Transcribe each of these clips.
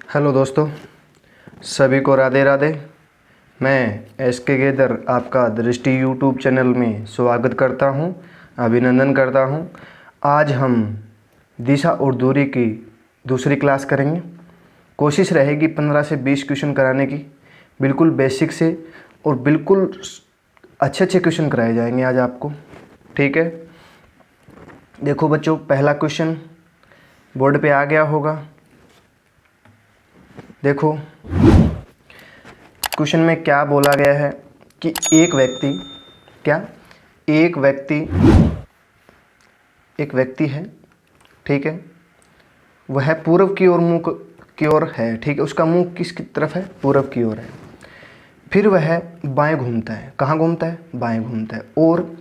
Hello दोस्तों, सभी को राधे राधे। मैं एस.के. गेदर आपका दृष्टि यूट्यूब चैनल में स्वागत करता हूं, अभिनंदन करता हूं। आज हम दिशा और दूरी की दूसरी क्लास करेंगे। कोशिश रहेगी 15 से 20 क्वेश्चन कराने की, बिल्कुल बेसिक से, और बिल्कुल अच्छे अच्छे क्वेश्चन कराए जाएंगे आज आपको। ठीक है, देखो बच्चों, पहला क्वेश्चन बोर्ड पे आ गया होगा। देखो क्वेश्चन में क्या बोला गया है कि एक व्यक्ति है, ठीक है। वह पूर्व की ओर मुंह की ओर है, ठीक है। उसका मुंह किसकी तरफ है? पूर्व की ओर है। फिर वह बाएं घूमता है। कहाँ घूमता है? बाएं घूमता है और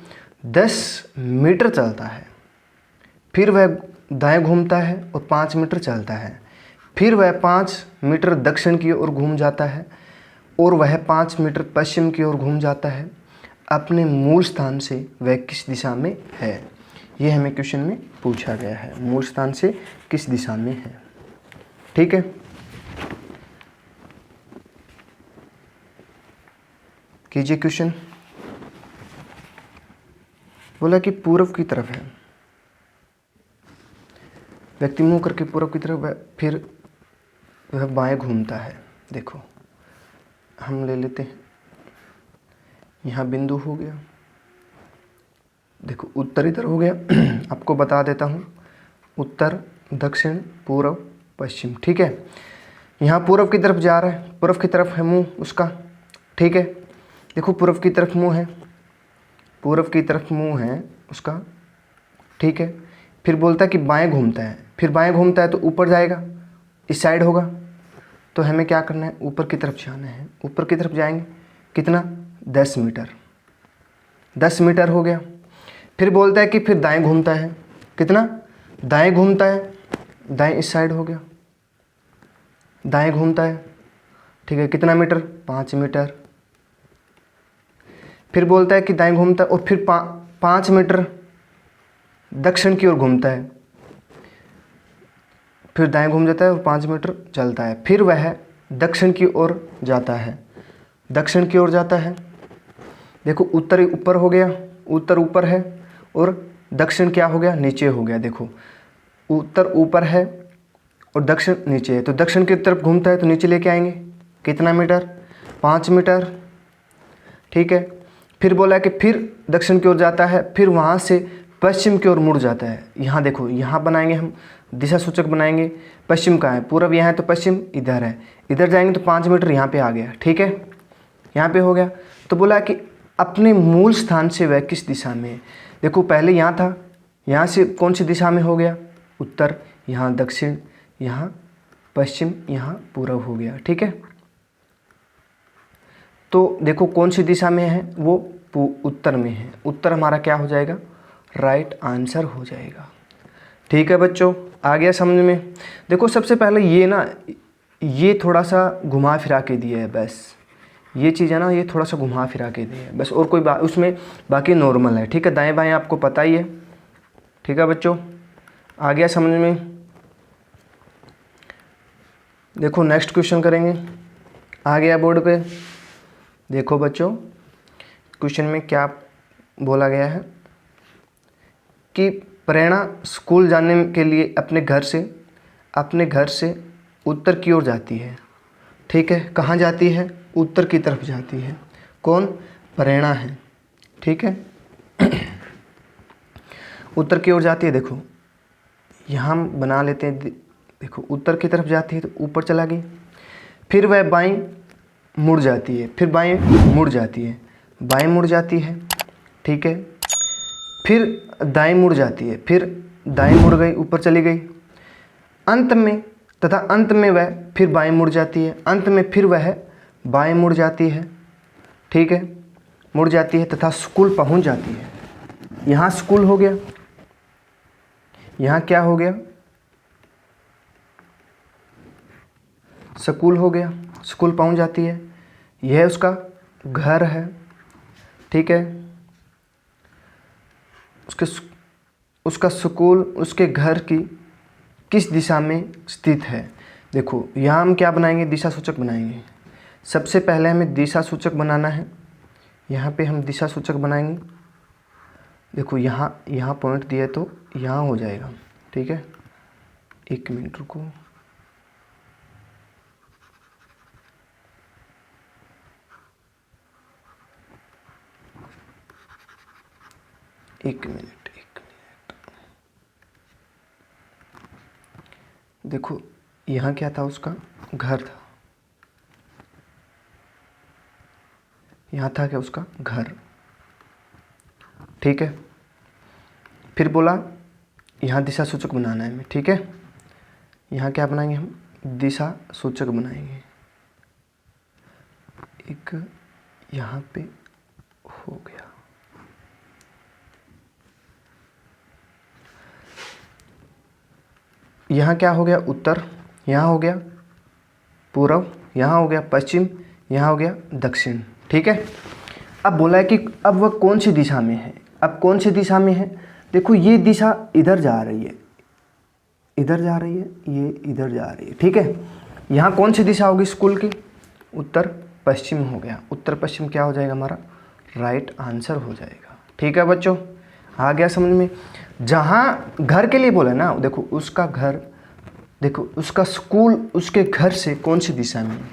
10 मीटर चलता है। फिर वह दाएं घूमता है और 5 मीटर चलता है। फिर वह 5 मीटर दक्षिण की ओर घूम जाता है और वह 5 मीटर पश्चिम की ओर घूम जाता है। अपने मूल स्थान से वह किस दिशा में है? यह हमें क्वेश्चन में पूछा गया है। मूल स्थान से किस दिशा में है? ठीक है, कीजिए क्वेश्चन। बोला कि पूर्व की तरफ है, व्यक्ति मुंह करके पूर्व की तरफ, फिर वह बाएं घूमता है। देखो हम ले लेते हैं, यहाँ बिंदु हो गया। देखो उत्तर इधर हो गया। आपको बता देता हूँ, उत्तर, दक्षिण, पूर्व, पश्चिम, ठीक है। यहाँ पूर्व की तरफ जा रहा है, पूर्व की तरफ है मुंह उसका, ठीक है। देखो पूर्व की तरफ मुंह है, पूर्व की तरफ मुंह है उसका, ठीक है। फिर बोलता है कि बाएं घूमता है। फिर बाएं घूमता है तो ऊपर जाएगा, इस साइड होगा। तो हमें क्या करना है? ऊपर की तरफ जाना है। ऊपर की तरफ जाएंगे, कितना? 10 मीटर। 10 मीटर हो गया। फिर बोलता है कि फिर दाएं घूमता है। कितना? दाएं घूमता है, दाएं इस साइड हो गया, दाएं घूमता है, ठीक है। कितना मीटर? 5 मीटर। फिर बोलता है कि दाएं घूमता है और फिर 5 मीटर दक्षिण की ओर घूमता है। फिर दाएं घूम जाता है और 5 मीटर चलता है। फिर वह दक्षिण की ओर जाता है, दक्षिण की ओर जाता है। देखो उत्तर ऊपर हो गया, उत्तर ऊपर है और दक्षिण क्या हो गया? नीचे हो गया। देखो उत्तर ऊपर है और दक्षिण नीचे है, तो दक्षिण की तरफ घूमता है तो नीचे लेके आएंगे। कितना मीटर? 5 मीटर, ठीक है। फिर बोला है कि फिर दक्षिण की ओर जाता है, फिर वहाँ से पश्चिम की ओर मुड़ जाता है। यहाँ देखो, यहाँ बनाएंगे हम, दिशा सूचक बनाएंगे। पश्चिम कहाँ है? पूर्व यहाँ है तो पश्चिम इधर है। इधर जाएंगे तो 5 मीटर यहाँ पे आ गया, ठीक है। यहाँ पे हो गया। तो बोला कि अपने मूल स्थान से वह किस दिशा में है? देखो पहले यहाँ था, यहाँ से कौन सी दिशा में हो गया? उत्तर, यहाँ दक्षिण, यहाँ पश्चिम, यहाँ पूर्व हो गया, ठीक है। तो देखो कौन सी दिशा में है? वो उत्तर में है। उत्तर हमारा क्या हो जाएगा? राइट आंसर हो जाएगा, ठीक है बच्चों। आ गया समझ में? देखो सबसे पहले ये ना, ये थोड़ा सा घुमा फिरा के दिया है, बस ये चीज़ है ना, ये थोड़ा सा घुमा फिरा के दिया है बस, और कोई बात उसमें, बाकी नॉर्मल है, ठीक है। दाएं बाएं आपको पता ही है, ठीक है बच्चों। आ गया समझ में? देखो नेक्स्ट क्वेश्चन करेंगे, आ गया बोर्ड पे। देखो बच्चों क्वेश्चन में क्या बोला गया है कि प्रेरणा स्कूल जाने के लिए अपने घर से उत्तर की ओर जाती है, ठीक है। कहाँ जाती है? उत्तर की तरफ जाती है। कौन? प्रेरणा है, ठीक है। उत्तर की ओर जाती है। देखो यहाँ हम बना लेते हैं, देखो उत्तर की तरफ जाती है तो ऊपर चला गई। फिर वह बाएं मुड़ जाती है, फिर बाएं मुड़ जाती है, बाएं मुड़ जाती है, ठीक है। फिर दाएं मुड़ जाती है, फिर दाएं मुड़ गई, ऊपर चली गई। अंत में वह फिर बाएं मुड़ जाती है। अंत में फिर वह बाएं मुड़ जाती है, ठीक है, मुड़ जाती है तथा स्कूल पहुंच जाती है। यहाँ स्कूल हो गया, यहाँ क्या हो गया? स्कूल हो गया। स्कूल पहुंच जाती है, यह उसका घर है, ठीक है। उसका स्कूल उसके घर की किस दिशा में स्थित है? देखो यहाँ हम क्या बनाएंगे, दिशा सूचक बनाएंगे। सबसे पहले हमें दिशा सूचक बनाना है। यहाँ पे हम दिशा सूचक बनाएंगे। देखो यहाँ पॉइंट दिया है तो यहाँ हो जाएगा, ठीक है। 1 मिनट रुको। एक मिनट। देखो यहाँ क्या था, उसका घर था। यहाँ था क्या, उसका घर, ठीक है। फिर बोला यहाँ दिशा सूचक बनाना है हमें, ठीक है। यहाँ क्या बनाएंगे हम, दिशा सूचक बनाएंगे। एक यहाँ पे हो गया। यहाँ क्या हो गया, उत्तर, यहाँ हो गया पूर्व, यहाँ हो गया पश्चिम, यहाँ हो गया दक्षिण, ठीक है। अब बोला है कि अब वह कौन सी दिशा में है। अब कौन सी दिशा में है, देखो ये दिशा इधर जा रही है, इधर जा रही है, ये इधर जा रही है, ठीक है। यहाँ कौन सी दिशा होगी स्कूल की, उत्तर पश्चिम हो गया। उत्तर पश्चिम क्या हो जाएगा हमारा, राइट आंसर हो जाएगा, ठीक है बच्चों। आ गया समझ में। जहाँ घर के लिए बोला ना, देखो उसका घर, देखो उसका स्कूल उसके घर से कौन सी दिशा में है।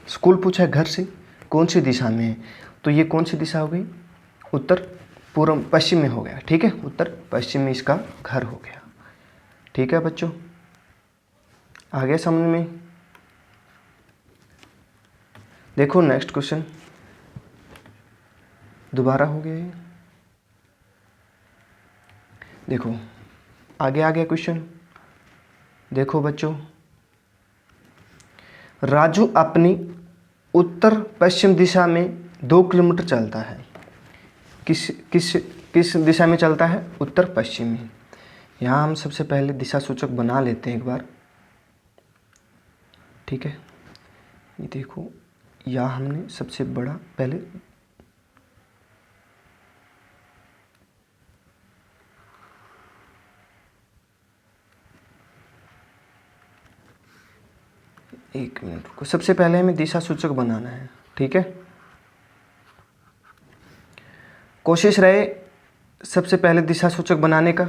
स्कूल पूछा है घर से कौन सी दिशा में है, तो ये कौन सी दिशा हो गई, उत्तर पूर्व पश्चिम में हो गया, ठीक है। उत्तर पश्चिम में इसका घर हो गया, ठीक है बच्चों। आ गया समझ में। देखो नेक्स्ट क्वेश्चन दोबारा हो गया ये। देखो आगे आ गया क्वेश्चन। देखो बच्चों, राजू अपनी उत्तर पश्चिम दिशा में 2 किलोमीटर चलता है। किस किस किस दिशा में चलता है, उत्तर पश्चिम में। यहाँ हम सबसे पहले दिशा सूचक बना लेते हैं एक बार, ठीक है। ये देखो यहाँ हमने सबसे बड़ा पहले एक मिनट को, सबसे पहले हमें दिशा सूचक बनाना है, ठीक है। कोशिश रहे सबसे पहले दिशा सूचक बनाने का।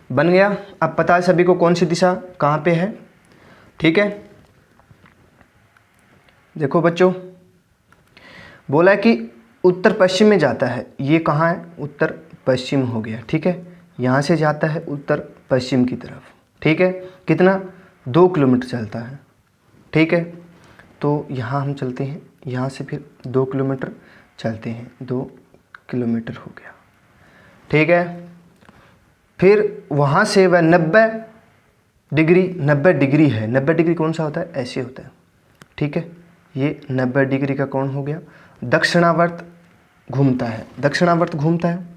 बन गया। अब पता है सभी को कौन सी दिशा कहाँ पे है, ठीक है। देखो बच्चों, बोला है कि उत्तर पश्चिम में जाता है। ये कहाँ है, उत्तर पश्चिम हो गया, ठीक है। यहाँ से जाता है उत्तर पश्चिम की तरफ, ठीक है। कितना, 2 किलोमीटर चलता है, ठीक है। तो यहाँ हम चलते हैं, यहाँ से फिर 2 किलोमीटर चलते हैं, 2 किलोमीटर हो गया, ठीक है। फिर वहाँ से वह 90 डिग्री है। 90 डिग्री कौन सा होता है, ऐसे होता है, ठीक है। ये 90 डिग्री का कौन हो गया, दक्षिणावर्त घूमता है, दक्षिणावर्त घूमता है।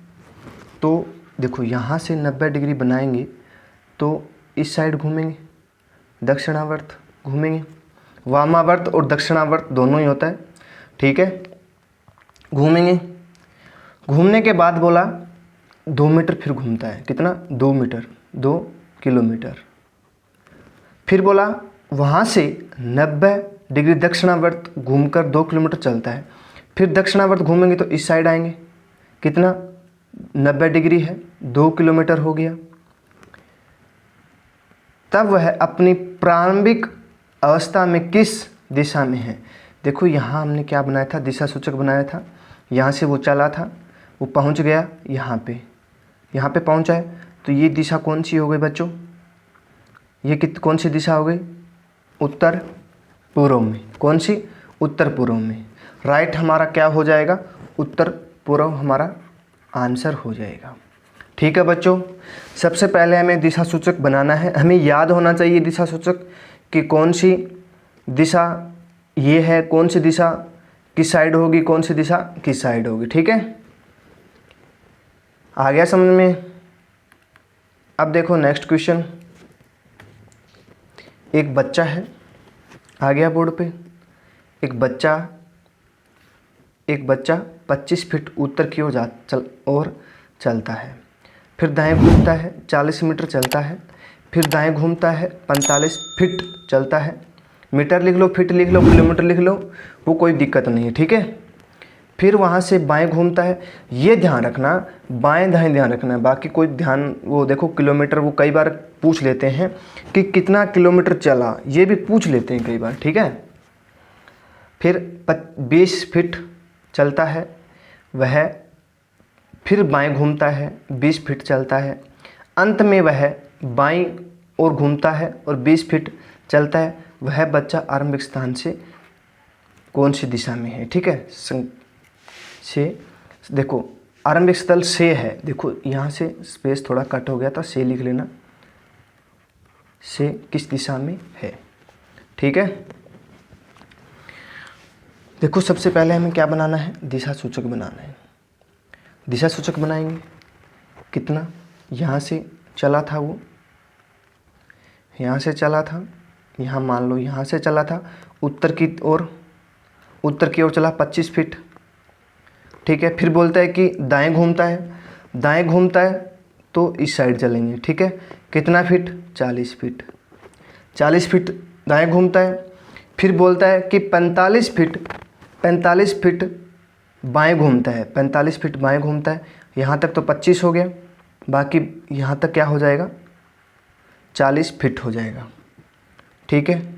तो देखो यहाँ से 90 डिग्री बनाएंगे तो इस साइड घूमेंगे, दक्षिणावर्त घूमेंगे। वामावर्त और दक्षिणावर्त दोनों ही होता है, ठीक है। घूमेंगे, घूमने के बाद बोला 2 मीटर फिर घूमता है। कितना, 2 मीटर, 2 किलोमीटर। फिर बोला वहाँ से 90 डिग्री दक्षिणावर्त घूमकर 2 किलोमीटर चलता है। फिर दक्षिणावर्त घूमेंगे तो इस साइड आएंगे। कितना, 90 डिग्री है, 2 किलोमीटर हो गया। तब वह अपनी प्रारंभिक अवस्था में किस दिशा में है। देखो यहाँ हमने क्या बनाया था, दिशा सूचक बनाया था। यहाँ से वो चला था, वो पहुँच गया यहाँ पे पहुँचा है। तो ये दिशा कौन सी हो गई बच्चों, ये कौन सी दिशा हो गई, उत्तर पूर्व में। कौन सी, उत्तर पूर्व में। राइट हमारा क्या हो जाएगा, उत्तर पूर्व हमारा आंसर हो जाएगा, ठीक है बच्चों। सबसे पहले हमें दिशा सूचक बनाना है। हमें याद होना चाहिए दिशा सूचक कि कौन सी दिशा ये है, कौन सी दिशा किस साइड होगी, कौन सी दिशा किस साइड होगी। ठीक है, आ गया समझ में। अब देखो नेक्स्ट क्वेश्चन। एक बच्चा है, आ गया बोर्ड पे। एक बच्चा 25 फीट उत्तर की ओर चलता है, फिर दाएं घूमता है, 40 मीटर चलता है, फिर दाएं घूमता है, 45 फीट चलता है। मीटर लिख लो, फीट लिख लो, किलोमीटर लिख लो, वो कोई दिक्कत नहीं है। ठीक है, फिर वहाँ से बाएं घूमता है। ये ध्यान रखना, बाएं दाएं ध्यान रखना है, बाकी कोई ध्यान, वो देखो किलोमीटर वो कई बार पूछ लेते हैं कि कितना किलोमीटर चला, ये भी पूछ लेते हैं कई बार। ठीक है, फिर 20 फीट चलता है वह, फिर बाएं घूमता है, 20 फीट चलता है, अंत में वह बाईं ओर घूमता है और 20 फीट चलता है। वह बच्चा आरंभिक स्थान से कौन सी दिशा में है। ठीक है, से देखो आरंभिक स्थल से है, देखो यहाँ से स्पेस थोड़ा कट हो गया था, से लिख लेना, से किस दिशा में है। ठीक है, देखो सबसे पहले हमें क्या बनाना है, दिशा सूचक बनाना है। दिशा सूचक बनाएंगे, कितना, यहाँ से चला था वो, यहाँ से चला था, यहाँ मान लो यहाँ से चला था, उत्तर की ओर चला 25 फीट। ठीक है, फिर बोलता है कि दाएं घूमता है तो इस साइड चलेंगे। ठीक है, कितना फीट, 40 फीट, 40 फीट दाएं घूमता है। फिर बोलता है कि 45 फीट बाएं घूमता है, 45 फीट बाएं घूमता है। यहाँ तक तो 25 हो गया, बाकी यहाँ तक क्या हो जाएगा, 40 फीट हो जाएगा। ठीक है,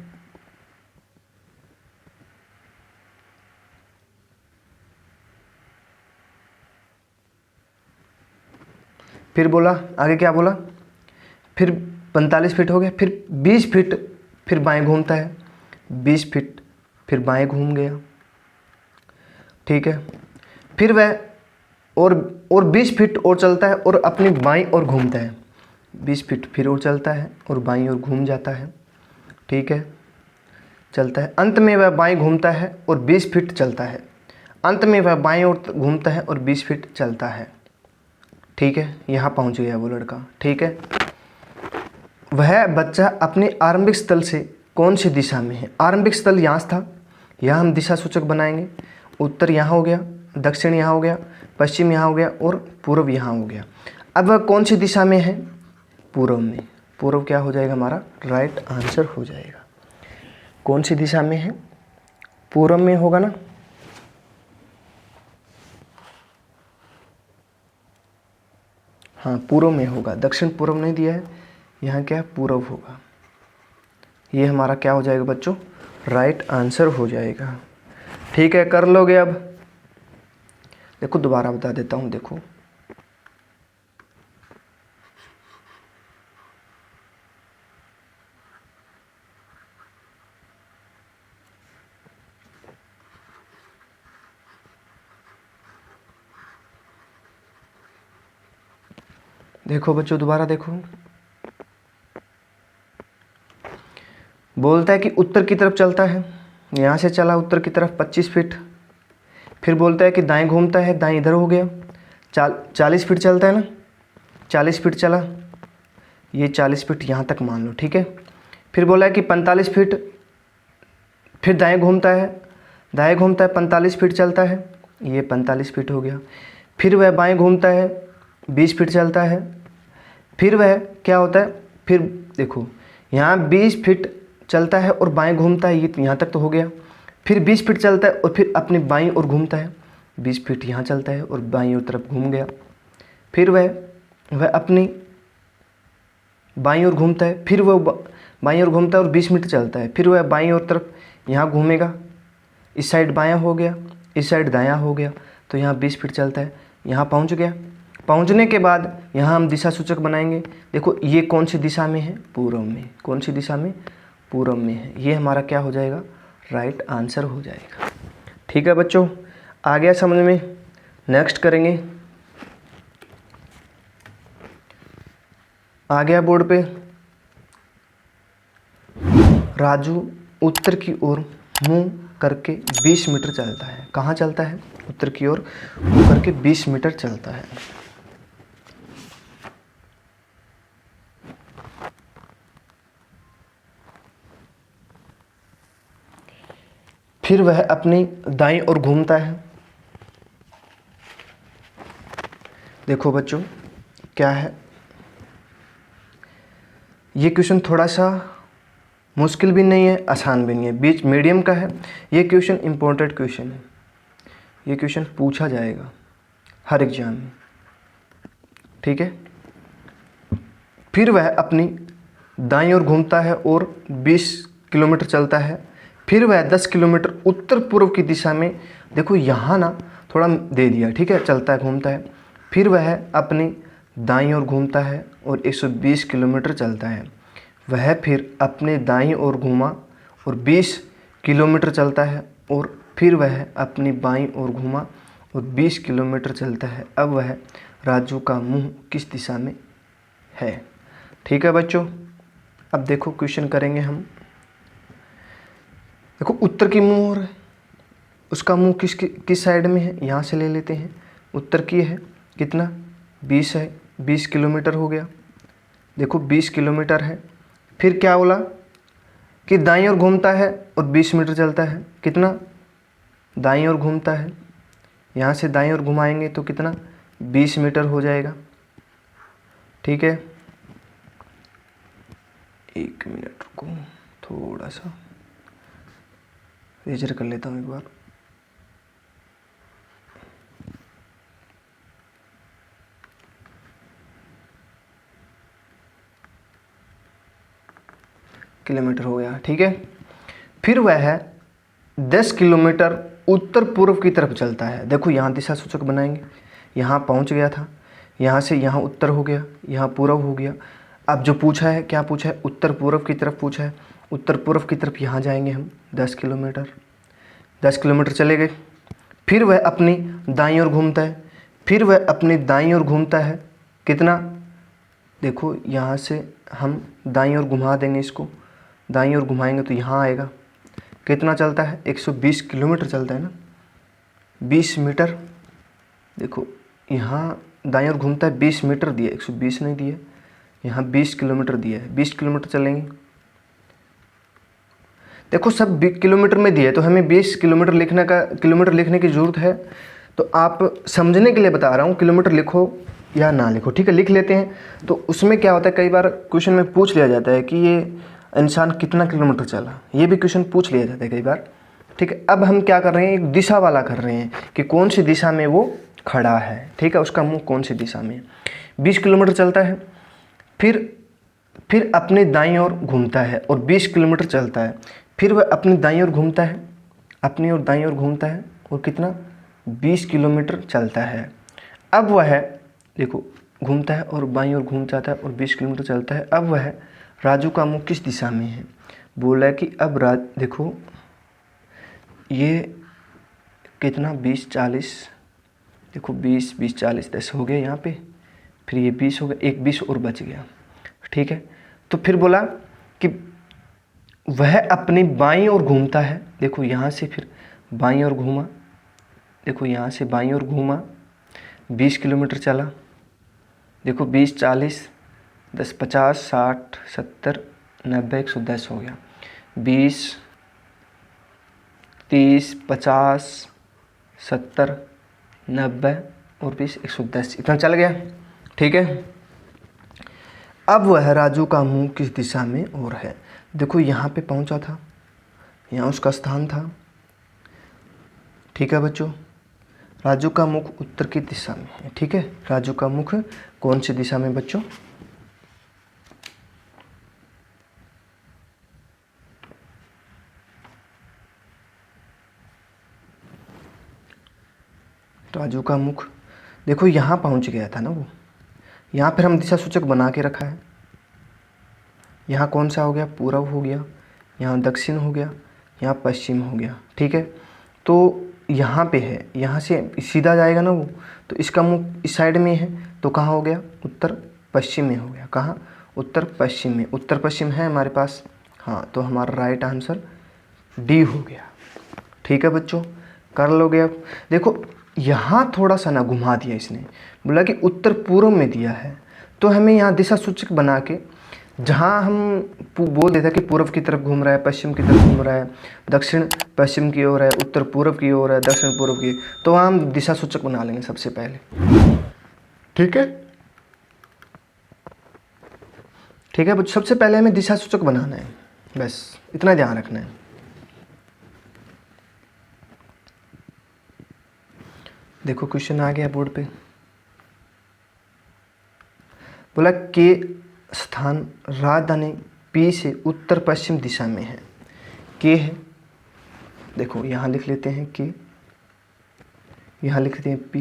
फिर बोला आगे क्या बोला, फिर 45 फीट हो गया, फिर 20 फीट फिर बाएं घूमता है, 20 फीट फिर बाएं घूम गया। ठीक है, फिर वह और 20 फीट और चलता है और अपनी बाईं ओर घूमता है, 20 फीट फिर और चलता है और बाईं ओर घूम जाता है। ठीक है, चलता है, अंत में वह बाईं घूमता है और 20 फीट चलता है, अंत में वह बाईं ओर घूमता है और 20 फीट चलता है। ठीक है, यहाँ पहुँच गया वो लड़का। ठीक है, वह बच्चा अपने आरंभिक स्थल से कौन सी दिशा में है। आरंभिक स्थल यहाँ था, यहाँ हम दिशा सूचक बनाएंगे। उत्तर यहाँ हो गया, दक्षिण यहाँ हो गया, पश्चिम यहाँ हो गया और पूर्व यहाँ हो गया। अब वह कौन सी दिशा में है, पूर्व में। पूर्व क्या हो जाएगा हमारा, राइट आंसर हो जाएगा। कौन सी दिशा में है, पूर्व में होगा ना। हाँ, पूर्व में होगा, दक्षिण पूर्व नहीं दिया है, यहाँ क्या है, पूर्व होगा। ये हमारा क्या हो जाएगा बच्चों, राइट आंसर हो जाएगा। ठीक है, कर लोगे। अब देखो दोबारा बता देता हूँ, देखो देखो बच्चों, दोबारा देखो, बोलता है कि उत्तर की तरफ चलता है, यहाँ से चला उत्तर की तरफ 25 फीट। फिर बोलता है कि दाएं घूमता है, दाएं इधर हो गया, 40 फीट चलता है ना, 40 फीट चला, ये 40 फीट यहाँ तक मान लो। ठीक है, फिर बोला है कि 45 फीट फिर दाएं घूमता है, 45 फीट चलता है, ये 45 फीट हो गया। फिर वह बाएं घूमता है, 20 फीट चलता है। फिर वह क्या होता है, फिर देखो यहाँ 20 फीट चलता है और बाएं घूमता है, ये यहाँ तक तो हो गया। फिर 20 फीट चलता है और फिर अपनी बाईं ओर घूमता है, 20 फीट यहाँ चलता है और बाईं ओर तरफ घूम गया। फिर वह अपनी बाईं ओर घूमता है, फिर वह बाईं ओर घूमता है और 20 मीटर चलता है। फिर वह बाईं ओर तरफ यहाँ घूमेगा, इस साइड बायां हो गया, इस साइड दायां हो गया, तो यहाँ 20 फीट चलता है, यहाँ पहुँच गया। पहुँचने के बाद यहाँ हम दिशा सूचक बनाएंगे। देखो ये कौन सी दिशा में है, पूर्व में। कौन सी दिशा में, पूर्व में है। ये हमारा क्या हो जाएगा, राइट आंसर हो जाएगा। ठीक है बच्चों, आ गया समझ में। नेक्स्ट करेंगे, आ गया बोर्ड पे, राजू उत्तर की ओर मुंह करके 20 मीटर चलता है। कहाँ चलता है? उत्तर की ओर मुँह करके 20 मीटर चलता है। फिर वह अपनी दाईं ओर घूमता है। देखो बच्चों क्या है, ये क्वेश्चन थोड़ा सा मुश्किल भी नहीं है, आसान भी नहीं है, बीच मीडियम का है। ये क्वेश्चन इम्पोर्टेंट क्वेश्चन है, ये क्वेश्चन पूछा जाएगा हर एग्जाम में, ठीक है। फिर वह अपनी दाईं ओर घूमता है और 20 किलोमीटर चलता है। फिर वह 10 किलोमीटर उत्तर पूर्व की दिशा में, देखो यहाँ ना थोड़ा दे दिया, ठीक है, चलता है घूमता है। फिर वह अपनी दाईं ओर घूमता है और 120 किलोमीटर चलता है। वह फिर अपने दाईं ओर घूमा और 20 किलोमीटर चलता है और फिर वह अपनी बाईं ओर घूमा और 20 किलोमीटर चलता है। अब वह राजू का मुंह किस दिशा में है? ठीक है बच्चों, अब देखो क्वेश्चन करेंगे हम। देखो उत्तर की मुंह और उसका मुंह किस साइड में है, यहाँ से ले लेते हैं। उत्तर की है कितना? 20 है, 20 किलोमीटर हो गया। देखो 20 किलोमीटर है। फिर क्या बोला कि दाईं ओर घूमता है और 20 मीटर चलता है। कितना? दाईं ओर घूमता है, यहाँ से दाईं ओर घुमाएंगे तो कितना? 20 मीटर हो जाएगा, ठीक है। एक मिनट रुको, थोड़ा सा रेजर कर लेता हूँ एक बार। किलोमीटर हो गया, ठीक है। फिर वह 10 किलोमीटर उत्तर पूर्व की तरफ चलता है। देखो यहाँ दिशा सूचक बनाएंगे, यहाँ पहुँच गया था, यहाँ से यहाँ उत्तर हो गया, यहाँ पूर्व हो गया। अब जो पूछा है, क्या पूछा है? उत्तर पूर्व की तरफ पूछा है। उत्तर पूर्व की तरफ यहाँ जाएंगे हम 10 किलोमीटर। 10 किलोमीटर चले गए। फिर वह अपनी दाईं ओर घूमता है। फिर वह अपनी दाईं ओर घूमता है, कितना? देखो यहाँ से हम दाईं ओर घुमा देंगे इसको, दाईं ओर घुमाएंगे तो यहाँ आएगा। कितना चलता है? 120 किलोमीटर चलता है ना, 20 मीटर। देखो यहाँ दाईं ओर घूमता है, 20 मीटर दिया, 120 नहीं दिया, यहाँ 20 किलोमीटर दिया है। 20 किलोमीटर चलेंगे। देखो सब किलोमीटर में दिया है तो हमें 20 किलोमीटर लिखने की ज़रूरत है। तो आप समझने के लिए बता रहा हूँ, किलोमीटर लिखो या ना लिखो, ठीक है, लिख लेते हैं। तो उसमें क्या होता है, कई बार क्वेश्चन में पूछ लिया जाता है कि ये इंसान कितना किलोमीटर चला, ये भी क्वेश्चन पूछ लिया जाता है कई बार, ठीक है। अब हम क्या कर रहे हैं, एक दिशा वाला कर रहे हैं कि कौन सी दिशा में वो खड़ा है, ठीक है, उसका मुंह कौन सी दिशा में है। 20 किलोमीटर चलता है, फिर अपनी दाईं ओर घूमता है और 20 किलोमीटर चलता है। फिर वह अपनी दाईं ओर घूमता है, अपनी ओर दाईं ओर घूमता है और कितना? 20 किलोमीटर चलता है। अब वह देखो घूमता है और बाईं ओर घूम जाता है और 20 किलोमीटर चलता है। अब वह राजू का मुंह किस दिशा में है? बोला है कि अब देखो ये कितना? 20 40, देखो 20 20 40 10 हो गया यहाँ पे, फिर ये 20 हो गया, एक 20 और बच गया, ठीक है। तो फिर बोला कि वह अपनी बाईं ओर घूमता है। देखो यहाँ से फिर बाईं ओर घूमा, देखो यहाँ से बाईं ओर घूमा, 20 किलोमीटर चला। देखो 20 40 10 50 60 70 90 110 हो गया। 20 30 50 70 90 और 20 110, इतना चल गया, ठीक है। अब वह राजू का मुंह किस दिशा में और है? देखो यहाँ पे पहुँचा था, यहाँ उसका स्थान था, ठीक है बच्चों। राजू का मुख उत्तर की दिशा में है, ठीक है। राजू का मुख कौन सी दिशा में बच्चों? राजू का मुख देखो यहाँ पहुँच गया था ना वो, यहाँ पर हम दिशा सूचक बना के रखा है। यहाँ कौन सा हो गया? पूर्व हो गया, यहाँ दक्षिण हो गया, यहाँ पश्चिम हो गया, ठीक है। तो यहाँ पे है, यहाँ से सीधा जाएगा ना वो, तो इसका मुख इस साइड में है, तो कहाँ हो गया? उत्तर पश्चिम में हो गया। कहाँ? उत्तर पश्चिम में। उत्तर पश्चिम है हमारे पास, हाँ, तो हमारा राइट आंसर डी हो गया, ठीक है बच्चों, कर लोगे। अब देखो यहाँ थोड़ा सा ना घुमा दिया इसने, बोला कि उत्तर पूर्व में दिया है, तो हमें यहाँ दिशा सूचक बना के जहाँ हम बोल देते हैं कि पूर्व की तरफ घूम रहा है, पश्चिम की तरफ घूम रहा है, दक्षिण पश्चिम की ओर है, उत्तर पूर्व की ओर है, दक्षिण पूर्व की, तो वहाँ हम दिशा सूचक बना लेंगे सबसे पहले। ठीक है, ठीक है बच्चों, सबसे पहले हमें दिशा सूचक बनाना है, बस इतना ध्यान रखना है। देखो क्वेश्चन आ गया बोर्ड पे, बोला के स्थान राजधानी पी से उत्तर पश्चिम दिशा में है। के है, देखो यहाँ लिख लेते हैं के, यहाँ लिख लेते हैं पी।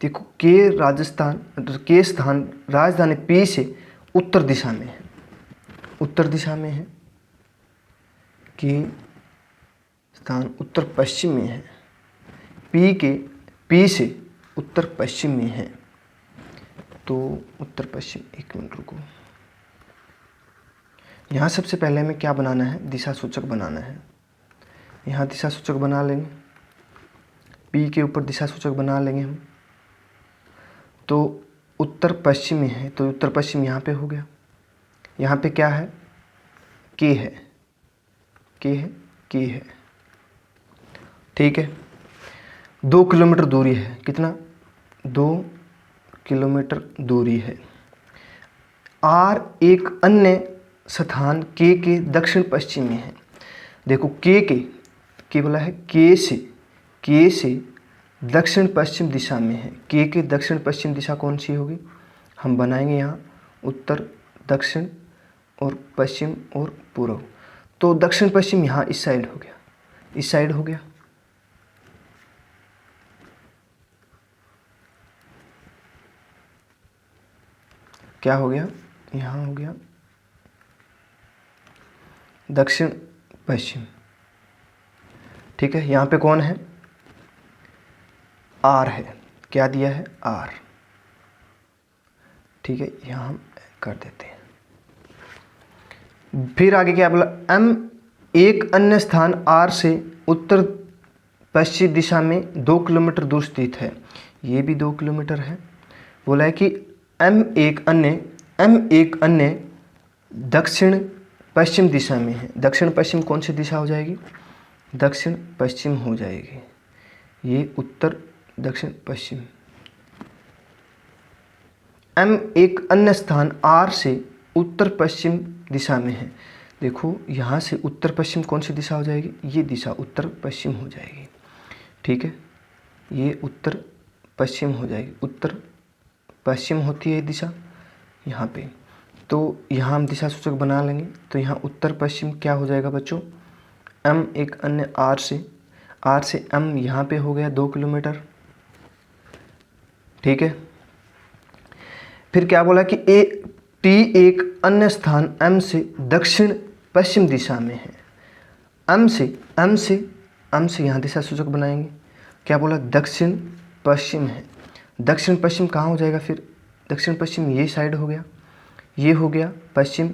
देखो के स्थान राजधानी पी से उत्तर दिशा में है, उत्तर दिशा में है। के स्थान उत्तर पश्चिम में है, पी से उत्तर पश्चिम में है, तो उत्तर पश्चिम, एक मिनट रुको, यहाँ सबसे पहले हमें क्या बनाना है, दिशा सूचक बनाना है। यहाँ दिशा सूचक बना लेंगे, पी के ऊपर दिशा सूचक बना लेंगे हम, तो उत्तर पश्चिम में है, तो उत्तर पश्चिम यहाँ पे हो गया। यहाँ पे क्या है, के है, के है, के है, ठीक है। 2 किलोमीटर दूरी है, कितना, 2 किलोमीटर दूरी है। आर एक अन्य स्थान के दक्षिण पश्चिम में है। देखो के बोला है, के से दक्षिण पश्चिम दिशा में है। के दक्षिण पश्चिम दिशा कौन सी होगी, हम बनाएंगे यहाँ उत्तर, दक्षिण और पश्चिम और पूर्व। तो दक्षिण पश्चिम यहाँ इस साइड हो गया, इस साइड हो गया। क्या हो गया, यहाँ हो गया दक्षिण पश्चिम। ठीक है, यहाँ पे कौन है, आर है, क्या दिया है, आर। ठीक है, यहाँ हम कर देते हैं। फिर आगे क्या बोला, एम एक अन्य स्थान आर से उत्तर पश्चिम दिशा में 2 किलोमीटर दूर स्थित है। ये भी 2 किलोमीटर है। बोला है कि एम एक अन्य दक्षिण पश्चिम दिशा में है। दक्षिण पश्चिम कौन सी दिशा हो जाएगी, दक्षिण पश्चिम हो जाएगी। ये उत्तर, दक्षिण पश्चिम। एम एक अन्य स्थान आर से उत्तर पश्चिम दिशा में है। देखो यहाँ से उत्तर पश्चिम कौन सी दिशा हो जाएगी, ये दिशा उत्तर पश्चिम हो जाएगी। ठीक है, ये उत्तर पश्चिम हो जाएगी, उत्तर पश्चिम होती है दिशा यहाँ पे। तो यहाँ हम दिशा सूचक बना लेंगे, तो यहाँ उत्तर पश्चिम क्या हो जाएगा बच्चों, एम एक अन्य आर से एम यहाँ पे हो गया 2 किलोमीटर। ठीक है, फिर क्या बोला कि टी एक अन्य स्थान एम से दक्षिण पश्चिम दिशा में है। एम से यहाँ दिशा सूचक बनाएंगे। क्या बोला, दक्षिण पश्चिम है। दक्षिण पश्चिम कहाँ हो जाएगा फिर, दक्षिण पश्चिम ये साइड हो गया, ये हो गया पश्चिम,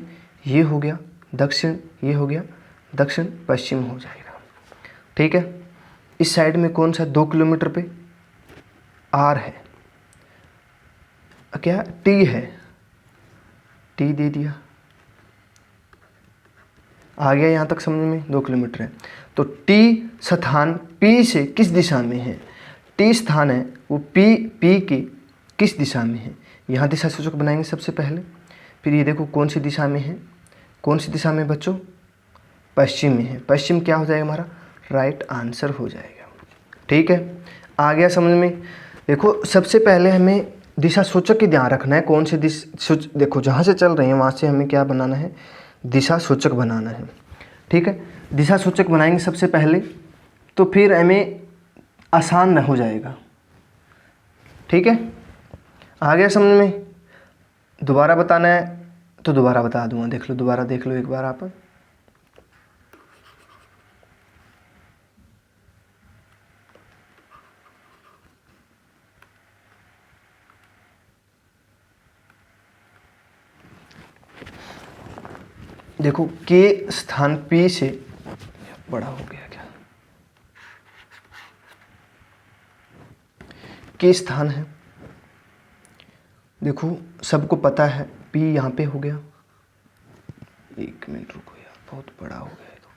ये हो गया दक्षिण, ये हो गया दक्षिण पश्चिम हो जाएगा। ठीक है, इस साइड में कौन सा 2 किलोमीटर पे आर है, क्या टी है, टी दे दिया, आ गया यहाँ तक समझ में, 2 किलोमीटर है। तो टी स्थान पी से किस दिशा में है, टी स्थान है वो पी की किस दिशा में है, यहाँ दिशा सूचक बनाएंगे सबसे पहले। फिर ये देखो कौन सी दिशा में है, कौन सी दिशा में बच्चों, पश्चिम में है। पश्चिम क्या हो जाएगा हमारा, राइट आंसर हो जाएगा। ठीक है, आ गया समझ में। देखो सबसे पहले हमें दिशा सूचक की ध्यान रखना है, कौन सी देखो जहाँ से चल रहे हैं वहाँ से हमें क्या बनाना है, दिशा सूचक बनाना है। ठीक है, दिशा सूचक बनाएंगे सबसे पहले, तो फिर हमें आसान हो जाएगा। ठीक है, आ गया समझ में। दोबारा बताना है तो दोबारा बता दूंगा, देख लो, दोबारा देख लो एक बार आप। देखो के स्थान P से, बड़ा हो गया क्या, के स्थान है। देखो सबको पता है P यहाँ पे हो गया। 1 मिनट रुको यार, बहुत बड़ा हो गया है तो।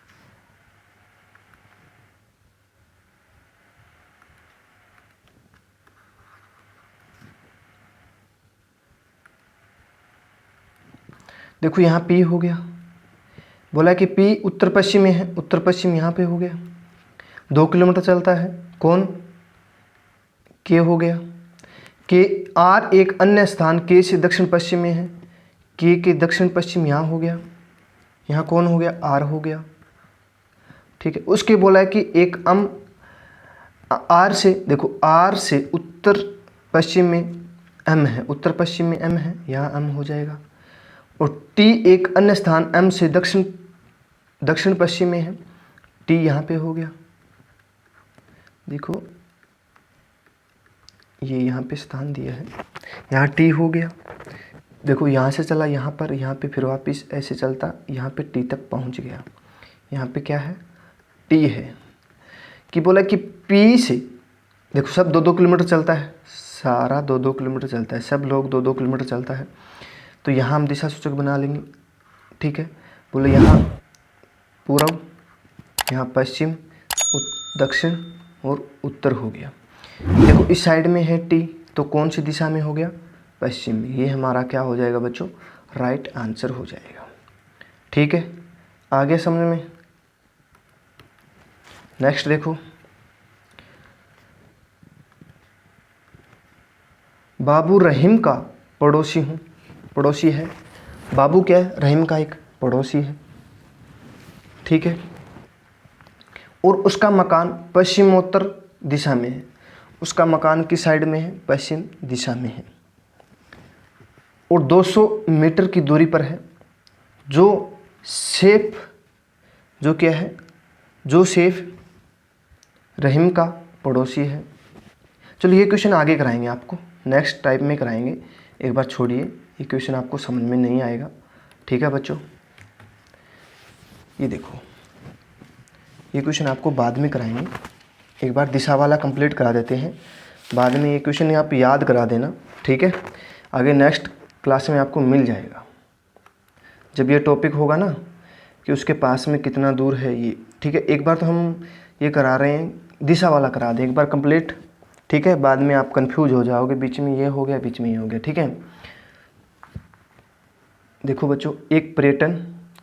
देखो यहाँ P हो गया, बोला कि P उत्तर पश्चिम में है, उत्तर पश्चिम यहाँ पे हो गया। 2 किलोमीटर चलता है। कौन? K हो गया। K R एक अन्य स्थान K से दक्षिण पश्चिम में है। K के दक्षिण पश्चिम यहाँ हो गया। यहाँ कौन हो गया? R हो गया। ठीक है, उसके बोला है कि एक R से, देखो R से उत्तर पश्चिम में M है, उत्तर पश्चिम में M है, यहाँ M हो जाएगा। और T एक अन्य स्थान M से दक्षिण पश्चिम में है, T यहाँ पे हो गया। देखो ये यहाँ पे स्थान दिया है, यहाँ T हो गया। देखो यहाँ से चला यहाँ पर, यहाँ पे फिर वापस ऐसे चलता, यहाँ पे T तक पहुँच गया। यहाँ पे क्या है? T है। कि बोला कि P से, देखो सब 2-2 किलोमीटर चलता है, सारा 2-2 किलोमीटर चलता है, सब लोग 2-2 किलोमीटर चलता है। तो यहाँ हम दिशा सूचक बना लेंगे। ठीक है, बोले यहाँ पूर्व, यहाँ पश्चिम, दक्षिण और उत्तर हो गया। देखो इस साइड में है T, तो कौन सी दिशा में हो गया? पश्चिम में। ये हमारा क्या हो जाएगा बच्चों? राइट आंसर हो जाएगा। ठीक है, आगे समझ में। नेक्स्ट देखो, बाबू रहीम का पड़ोसी हूँ। पड़ोसी है, बाबू क्या है? रहीम का एक पड़ोसी है। ठीक है, और उसका मकान पश्चिमोत्तर दिशा में है। उसका मकान किस साइड में है? पश्चिम दिशा में है। और 200 मीटर की दूरी पर है। जो क्या है? जो सेफ रहीम का पड़ोसी है। चलो ये क्वेश्चन आगे कराएंगे आपको, नेक्स्ट टाइप में कराएंगे, एक बार छोड़िए, ये क्वेश्चन आपको समझ में नहीं आएगा। ठीक है बच्चों, ये देखो ये क्वेश्चन आपको बाद में कराएंगे, एक बार दिशा वाला कंप्लीट करा देते हैं, बाद में ये क्वेश्चन आप याद करा देना। ठीक है, आगे नेक्स्ट क्लास में आपको मिल जाएगा जब ये टॉपिक होगा ना, कि उसके पास में कितना दूर है ये। ठीक है, एक बार तो हम ये करा रहे हैं, दिशा वाला करा दें एक बार कंप्लीट। ठीक है, बाद में आप कंफ्यूज हो जाओगे, बीच में ये हो गया, बीच में ये हो गया। ठीक है, देखो बच्चों, एक पर्यटन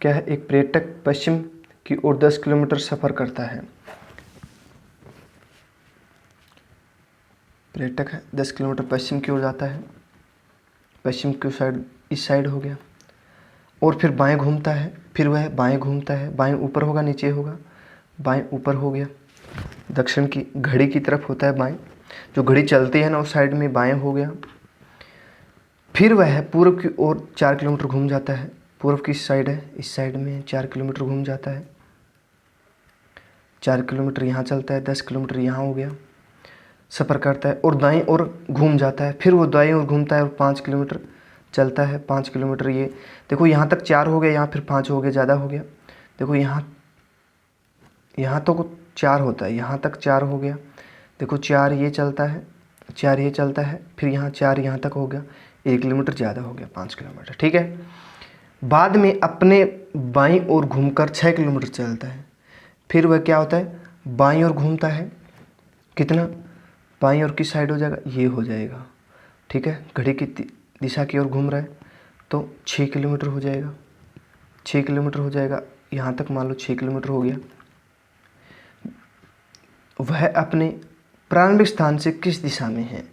क्या है? एक पर्यटक पश्चिम की ओर 10 किलोमीटर सफ़र करता है। पर्यटक है, 10 किलोमीटर पश्चिम की ओर जाता है, पश्चिम की साइड, इस साइड हो गया। और फिर बाएं घूमता है, फिर वह बाएं घूमता है, बाएं ऊपर होगा नीचे होगा? बाएं ऊपर हो गया, दक्षिण की घड़ी की तरफ होता है बाएं, जो घड़ी चलती है ना उस साइड में बाएं हो गया। फिर वह पूर्व की ओर 4 किलोमीटर घूम जाता है। पूर्व किस साइड है? इस साइड में 4 किलोमीटर घूम जाता है। 4 किलोमीटर यहाँ चलता है, 10 किलोमीटर यहाँ हो गया, सफ़र करता है और दाएं ओर घूम जाता है। फिर वो दाएं ओर घूमता है और 5 किलोमीटर चलता है। 5 किलोमीटर, ये देखो यहाँ तक 4 हो गया, यहाँ फिर 5 हो गया, ज़्यादा हो गया। देखो यहाँ तो 4 होता है, यहाँ तक 4 हो गया। देखो 4 ये चलता है, 4 ये चलता है, फिर यहाँ 4 यहाँ तक हो गया, 1 किलोमीटर ज़्यादा हो गया, 5 किलोमीटर। ठीक है, बाद में अपने बाईं ओर घूमकर 6 किलोमीटर चलता है। फिर वह क्या होता है? बाईं ओर घूमता है, कितना? बाईं ओर किस साइड हो जाएगा? ये हो जाएगा। ठीक है, घड़ी की दिशा की ओर घूम रहा है, तो 6 किलोमीटर हो जाएगा, 6 किलोमीटर हो जाएगा, यहाँ तक मान लो 6 किलोमीटर हो गया। वह अपने प्रारंभिक स्थान से किस दिशा में है?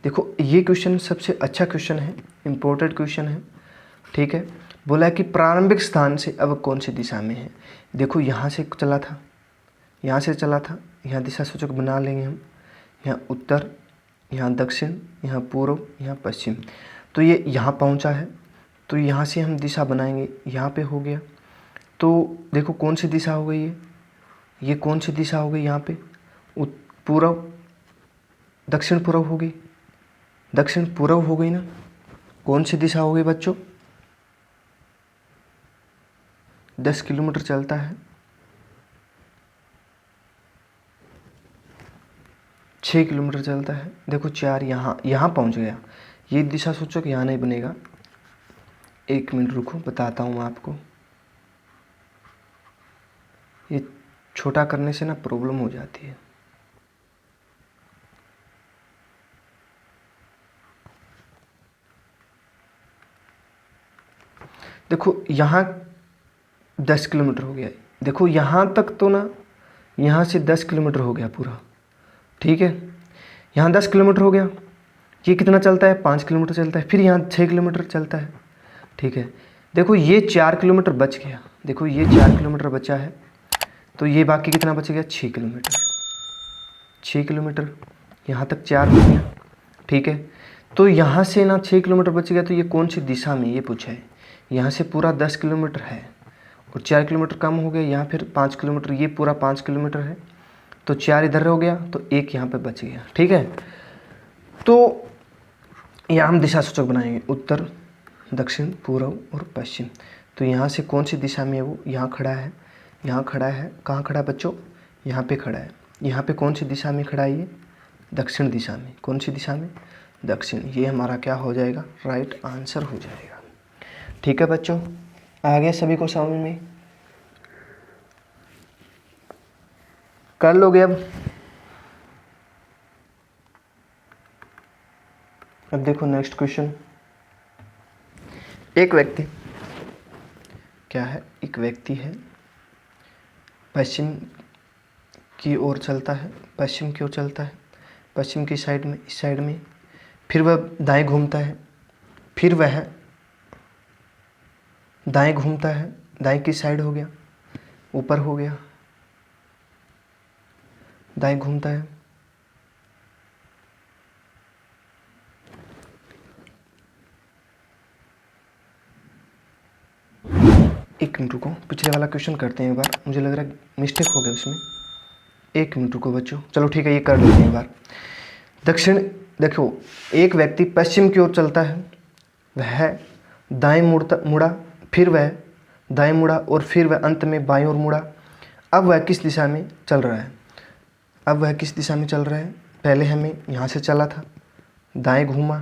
देखो ये क्वेश्चन सबसे अच्छा क्वेश्चन है, इम्पोर्टेंट क्वेश्चन है। ठीक है, बोला है कि प्रारंभिक स्थान से अब कौन सी दिशा में है। देखो यहाँ से चला था, यहाँ से चला था, यहाँ दिशा सूचक बना लेंगे हम, यहाँ उत्तर, यहाँ दक्षिण, यहाँ पूर्व, यहाँ पश्चिम। तो ये यहाँ पहुँचा है, तो यहाँ से हम दिशा बनाएंगे, यहाँ पे हो गया। तो देखो कौन सी दिशा हो गई ये कौन सी दिशा हो गई? यहाँ पे पूर्व, दक्षिण पूर्व हो गई, दक्षिण पूर्व हो गई ना। कौन सी दिशा हो गई बच्चों? 10 किलोमीटर चलता है, 6 किलोमीटर चलता है। देखो 4 यहाँ पहुँच गया, ये दिशा सूचक यहाँ नहीं बनेगा। 1 मिनट रुको, बताता हूँ मैं आपको। ये छोटा करने से ना प्रॉब्लम हो जाती है। देखो यहाँ 10 किलोमीटर हो गया। देखो यहाँ तक तो ना, यहाँ से 10 किलोमीटर हो गया पूरा, ठीक है। यहाँ 10 किलोमीटर हो गया। ये कितना चलता है? 5 किलोमीटर चलता है। फिर यहाँ 6 किलोमीटर चलता है, ठीक है। देखो ये 4 किलोमीटर बच गया। देखो ये 4 किलोमीटर बचा है, तो ये बाकी कितना बच गया? 6 किलोमीटर। 6 किलोमीटर, यहाँ तक 4 हो गया, ठीक है। तो यहाँ से ना 6 किलोमीटर बच गया, तो ये कौन सी दिशा में, ये पूछा है। यहाँ से पूरा 10 किलोमीटर है और 4 किलोमीटर कम हो गया। यहाँ फिर 5 किलोमीटर, ये पूरा 5 किलोमीटर है, तो 4 इधर हो गया, तो 1 यहाँ पे बच गया, ठीक है। तो यहाँ हम दिशा सूचक बनाएंगे, उत्तर, दक्षिण, पूर्व और पश्चिम। तो यहाँ से कौन सी दिशा में है वो? यहाँ खड़ा है, यहाँ खड़ा है। कहाँ खड़ा है बच्चों? यहाँ पे खड़ा है। यहाँ पे कौन सी दिशा में खड़ा है ये? दक्षिण दिशा में। कौन सी दिशा में? दक्षिण। ये हमारा क्या हो जाएगा? राइट आंसर हो जाएगा, ठीक है बच्चों। आ गया सभी को समझ में? कर लोगे अब देखो नेक्स्ट क्वेश्चन। एक व्यक्ति, क्या है? एक व्यक्ति है, पश्चिम की ओर चलता है, पश्चिम की ओर चलता है, पश्चिम की साइड में, इस साइड में। फिर वह दाएं घूमता है, फिर वह दाएं घूमता है, दाएं की साइड हो गया, ऊपर हो गया, दाएं घूमता है, एक मिनट रुको, पिछले वाला क्वेश्चन करते हैं एक बार। मुझे लग रहा है मिस्टेक हो गया उसमें। एक मिनट रुको बच्चों, चलो ठीक है, ये कर लेते हैं एक बार। दक्षिण, देखो एक व्यक्ति पश्चिम की ओर चलता है, वह दाएं मुड़ा, फिर वह दाएं मुड़ा और फिर वह अंत में बाईं ओर मुड़ा। अब वह किस दिशा में चल रहा है? अब वह किस दिशा में चल रहा है? पहले हमें यहाँ से चला था, दाएं घूमा,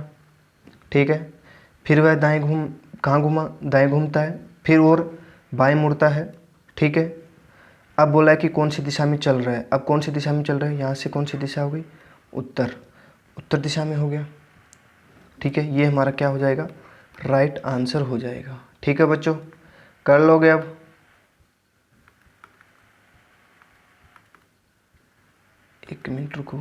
ठीक है। फिर वह दाएं कहाँ घूमा? दाएं घूमता है, फिर और बाएं मुड़ता है, ठीक है। अब बोला है कि कौन सी दिशा में चल रहा है। अब कौन सी दिशा में चल रहा है? यहाँ से कौन सी दिशा हो गई? उत्तर, उत्तर दिशा में हो गया, ठीक है। ये हमारा क्या हो जाएगा? राइट आंसर हो जाएगा, ठीक है बच्चों। कर लोगे अब? एक मिनट रुको।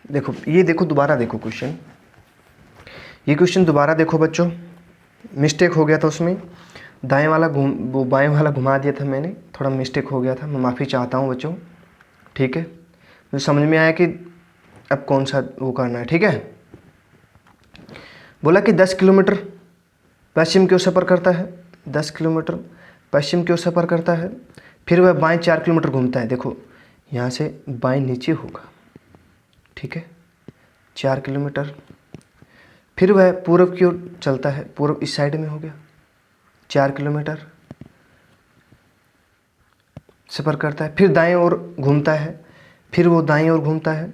देखो ये देखो, दोबारा देखो क्वेश्चन, ये क्वेश्चन दोबारा देखो बच्चों। मिस्टेक हो गया था उसमें, दाएं वाला वो बाएं वाला घुमा दिया था मैंने, थोड़ा मिस्टेक हो गया था, मैं माफ़ी चाहता हूँ बच्चों, ठीक है। मुझे समझ में आया कि अब कौन सा वो करना है, ठीक है। बोला कि 10 किलोमीटर पश्चिम की ओर सफ़र करता है, 10 किलोमीटर पश्चिम की ओर सफ़र करता है, फिर वह बाएं 4 किलोमीटर घूमता है। देखो यहाँ से बाएं नीचे होगा, ठीक है, 4 किलोमीटर। फिर वह पूर्व की ओर चलता है, पूर्व इस साइड में हो गया, 4 किलोमीटर सफ़र करता है। फिर दाएं ओर घूमता है, फिर वो दाएं ओर घूमता है,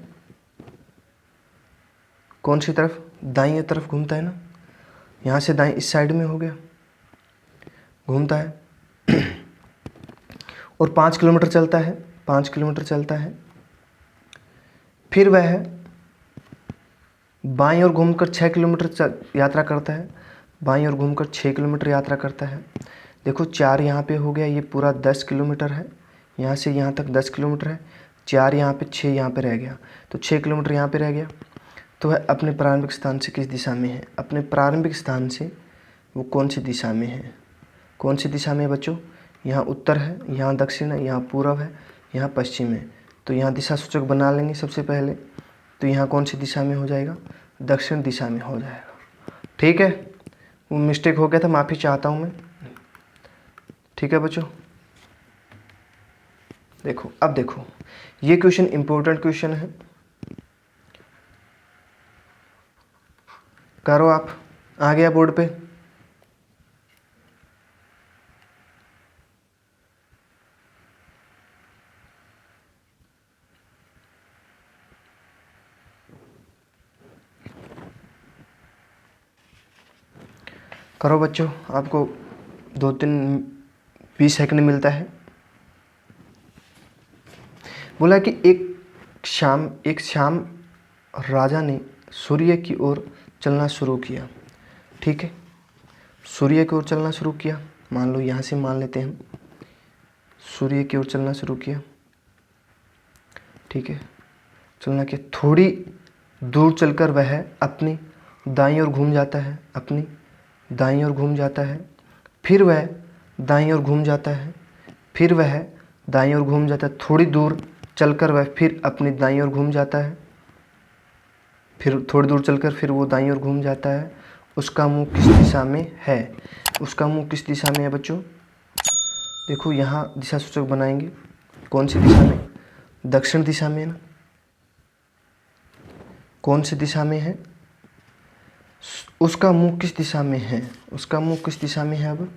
कौन सी तरफ? दाईं तरफ घूमता है ना, यहाँ से दाएं इस साइड में हो गया, घूमता है। और 5 किलोमीटर चलता है, 5 किलोमीटर चलता है। फिर वह बाईं ओर घूमकर 6 किलोमीटर यात्रा करता है, बाईं ओर घूमकर 6 किलोमीटर यात्रा करता है। देखो 4 यहाँ पे हो गया, ये पूरा 10 किलोमीटर है, यहाँ से यहाँ तक 10 किलोमीटर है, 4 यहाँ पे, 6 यहाँ पे रह गया, तो 6 किलोमीटर यहाँ पे रह गया। तो वह अपने प्रारंभिक स्थान से किस दिशा में है? अपने प्रारंभिक स्थान से वो कौन सी दिशा में है? कौन सी दिशा में है बच्चों? यहाँ उत्तर है, यहाँ दक्षिण है, यहाँ पूर्व है, यहाँ पश्चिम है। तो यहाँ दिशा सूचक बना लेंगे सबसे पहले। तो यहाँ कौन सी दिशा में हो जाएगा? दक्षिण दिशा में हो जाएगा, ठीक है। वो मिस्टेक हो गया था, माफ़ी चाहता हूँ मैं, ठीक है बच्चों। देखो अब देखो, ये क्वेश्चन इम्पोर्टेंट क्वेश्चन है, करो आप। आ गया बोर्ड पे? करो बच्चों, आपको 2-3-20 सेकंड मिलता है। बोला कि एक शाम राजा ने सूर्य की ओर चलना शुरू किया। ठीक है, सूर्य की ओर चलना शुरू किया। मान लो यहाँ से मान लेते हैं हम, सूर्य की ओर चलना शुरू किया। ठीक है, चलना कि थोड़ी दूर चलकर वह अपनी दाईं ओर घूम जाता है, अपनी दाईं ओर घूम जाता है, फिर वह दाईं ओर घूम जाता है, फिर वह दाईं ओर घूम जाता है। थोड़ी दूर चलकर वह फिर अपनी दाईं ओर घूम जाता है, फिर थोड़ी दूर चलकर फिर वो दाईं ओर घूम जाता है। उसका मुंह किस दिशा में है? उसका मुंह किस दिशा में है बच्चों? देखो यहाँ दिशा सूचक बनाएंगे, कौन सी दिशा में? दक्षिण दिशा में ना। कौन सी दिशा में है? उसका मुंह किस दिशा में है? उसका मुंह किस दिशा में है? अब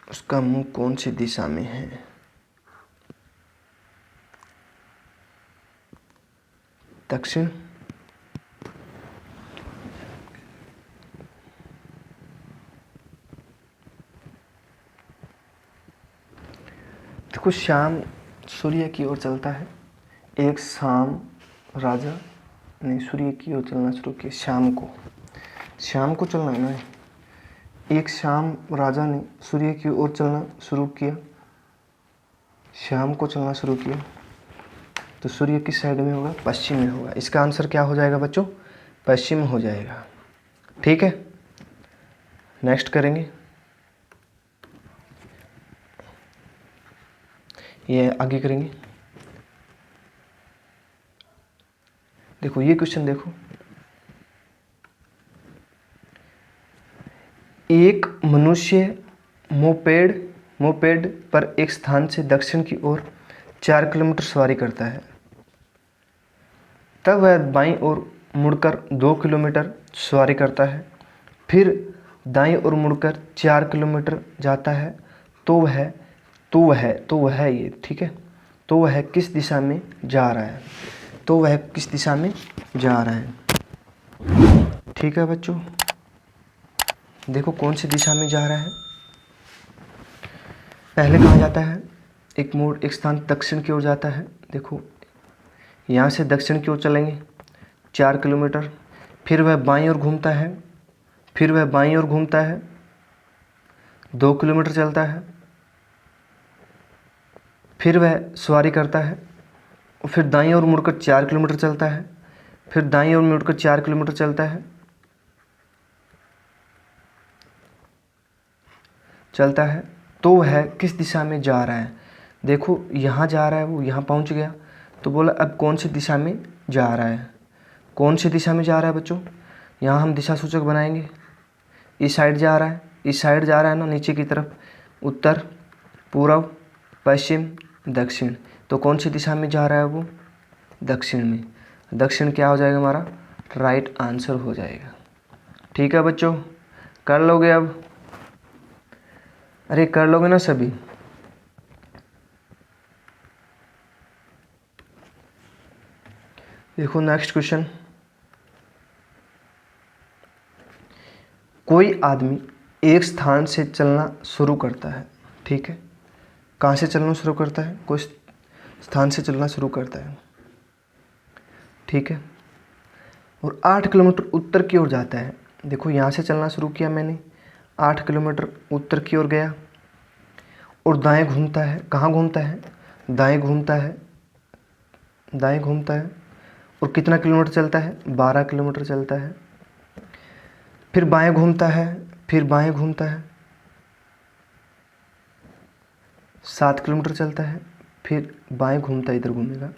उसका मुंह कौन सी दिशा में है? दक्षिण। देखो शाम सूर्य की ओर चलता है। एक शाम राजा ने सूर्य की ओर चलना शुरू किया। शाम को चलना है ना। एक शाम राजा ने सूर्य की ओर चलना शुरू किया। शाम को चलना शुरू किया तो सूर्य किस साइड में होगा? पश्चिम में होगा। इसका आंसर क्या हो जाएगा बच्चों? पश्चिम हो जाएगा। ठीक है, नेक्स्ट करेंगे। ये आगे करेंगे। देखो ये क्वेश्चन देखो, एक मनुष्य मोपेड पर एक स्थान से दक्षिण की ओर 4 किलोमीटर सवारी करता है। तब वह बाईं ओर मुड़कर 2 किलोमीटर सवारी करता है, फिर दाईं ओर मुड़कर 4 किलोमीटर जाता है। तो वह ये ठीक है, तो वह किस दिशा में जा रहा है? तो वह किस दिशा में जा रहा है? ठीक है बच्चों, देखो कौन सी दिशा में जा रहा है। पहले कहाँ जाता है? एक स्थान दक्षिण की ओर जाता है। देखो यहाँ से दक्षिण की ओर चलेंगे 4 किलोमीटर, फिर वह बाईं ओर घूमता है, 2 किलोमीटर चलता है, फिर वह सवारी करता है, और फिर दाईं ओर मुड़कर 4 किलोमीटर चलता है, फिर दाईं ओर मुड़कर 4 किलोमीटर चलता है। तो वह किस दिशा में जा रहा है? देखो यहाँ जा रहा है, वो यहाँ पहुँच गया, तो बोला अब कौन सी दिशा में जा रहा है? कौन सी दिशा में जा रहा है बच्चों? यहाँ हम दिशा सूचक बनाएंगे। इस साइड जा रहा है ना, नीचे की तरफ, उत्तर, पूर्व, पश्चिम, दक्षिण। तो कौन सी दिशा में जा रहा है वो? दक्षिण में। दक्षिण क्या हो जाएगा हमारा? राइट आंसर हो जाएगा। ठीक है बच्चों, कर लोगे अब? अरे कर लोगे ना सभी? देखो नेक्स्ट क्वेश्चन। कोई आदमी एक स्थान से चलना शुरू करता है। ठीक है, कहाँ से चलना शुरू करता है? कोई स्थान से चलना शुरू करता है। ठीक है, और 8 किलोमीटर उत्तर की ओर जाता है। देखो यहाँ से चलना शुरू किया मैंने, 8 किलोमीटर उत्तर की ओर गया और दाएं घूमता है। कहाँ घूमता है? दाएं घूमता है और कितना किलोमीटर चलता है? 12 किलोमीटर चलता है। फिर बाएं घूमता है, 7 किलोमीटर चलता है, फिर बाएं घूमता है, इधर घूमेगा,